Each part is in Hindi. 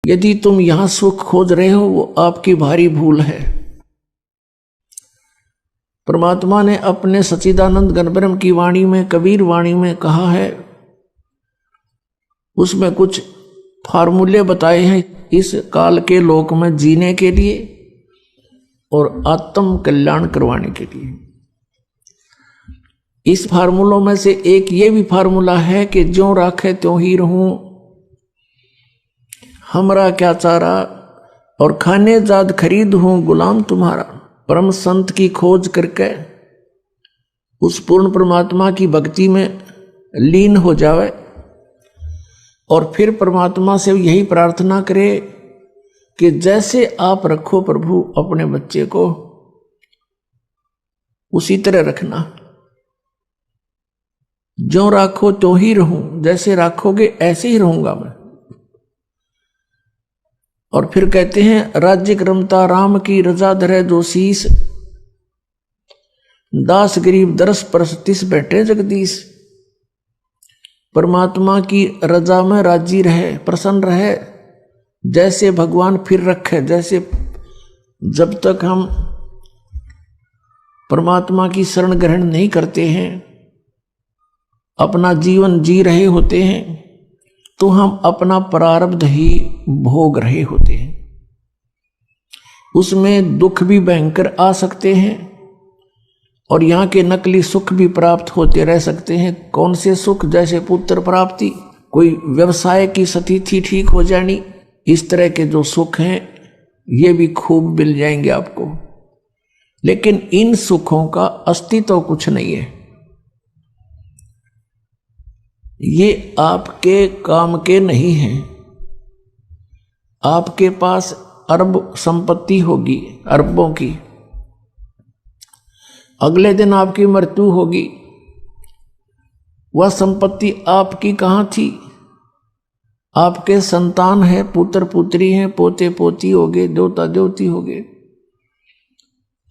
यदि तुम यहां सुख खोज रहे हो वो आपकी भारी भूल है। परमात्मा ने अपने सच्चिदानंद घनब्रह्म की वाणी में, कबीर वाणी में कहा है, उसमें कुछ फार्मूले बताए हैं इस काल के लोक में जीने के लिए और आत्म कल्याण करवाने के लिए। इस फार्मूलों में से एक ये भी फार्मूला है कि ज्यों राखे त्यों ही रहूं, हमरा क्या चारा, और खाने जाद खरीद हूं गुलाम तुम्हारा। परम संत की खोज करके उस पूर्ण परमात्मा की भक्ति में लीन हो जावे और फिर परमात्मा से यही प्रार्थना करे कि जैसे आप रखो प्रभु अपने बच्चे को, उसी तरह रखना। जो राखो तो ही रहूं, जैसे राखोगे ऐसे ही रहूंगा मैं। और फिर कहते हैं, राज्य क्रमता राम की रजा धरे जो शीस, दास गरीब दरस परस तिस बैठे जगदीश। परमात्मा की रजा में राजी रहे, प्रसन्न रहे, जैसे भगवान फिर रखे। जैसे जब तक हम परमात्मा की शरण ग्रहण नहीं करते हैं, अपना जीवन जी रहे होते हैं, तो हम अपना प्रारब्ध ही भोग रहे होते हैं। उसमें दुख भी भयंकर आ सकते हैं और यहाँ के नकली सुख भी प्राप्त होते रह सकते हैं। कौन से सुख? जैसे पुत्र प्राप्ति, कोई व्यवसाय की स्थिति ठीक हो जानी, इस तरह के जो सुख हैं ये भी खूब मिल जाएंगे आपको। लेकिन इन सुखों का अस्तित्व कुछ नहीं है, ये आपके काम के नहीं हैं। आपके पास अरब संपत्ति होगी, अरबों की, अगले दिन आपकी मृत्यु होगी। वह संपत्ति आपकी कहाँ थी? आपके संतान है, पुत्र पुत्री हैं, पोते पोती होगे, देवता देवती होगे।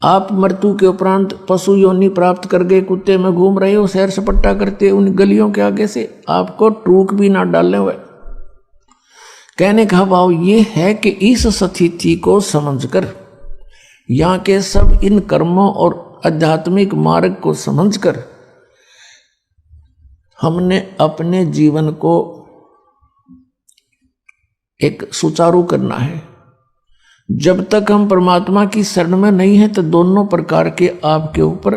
आप मृत्यु के उपरांत पशु योनि प्राप्त कर गए, कुत्ते में घूम रहे हो, सैर सपट्टा करते उन गलियों के आगे से, आपको टूक भी ना डालने हुए। कहने का भाव ये है कि इस स्थिति को समझकर, यहाँ के सब इन कर्मों और आध्यात्मिक मार्ग को समझकर हमने अपने जीवन को एक सुचारू करना है। जब तक हम परमात्मा की शरण में नहीं है तो दोनों प्रकार के आपके ऊपर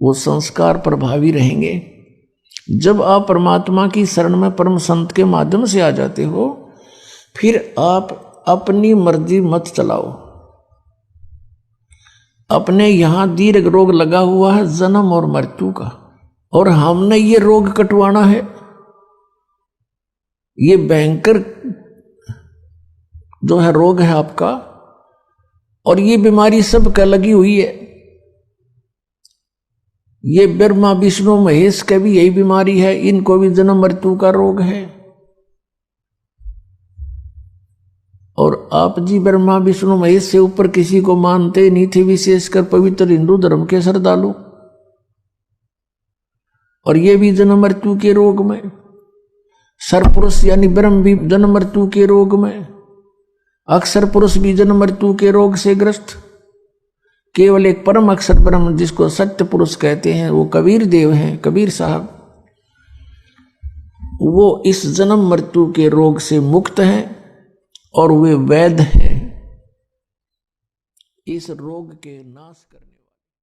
वो संस्कार प्रभावी रहेंगे। जब आप परमात्मा की शरण में परम संत के माध्यम से आ जाते हो, फिर आप अपनी मर्जी मत चलाओ। अपने यहां दीर्घ रोग लगा हुआ है जन्म और मृत्यु का, और हमने ये रोग कटवाना है। ये भयंकर जो है रोग है आपका, और ये बीमारी सबका लगी हुई है। ये ब्रह्मा विष्णु महेश का भी यही बीमारी है, इनको भी जन्म मृत्यु का रोग है। और आप जी ब्रह्मा विष्णु महेश से ऊपर किसी को मानते नहीं थे, विशेषकर पवित्र हिंदू धर्म के श्रद्धालु, और ये भी जन्म मृत्यु के रोग में। सरपुरुष यानी ब्रह्म भी जन्म मृत्यु के रोग में, अक्षर पुरुष भी जन्म मृत्यु के रोग से ग्रस्त। केवल एक परम अक्षर ब्रह्म जिसको सत्य पुरुष कहते हैं, वो कबीर देव हैं, कबीर साहब, वो इस जन्म मृत्यु के रोग से मुक्त हैं और वे वैद्य हैं इस रोग के नाश करने।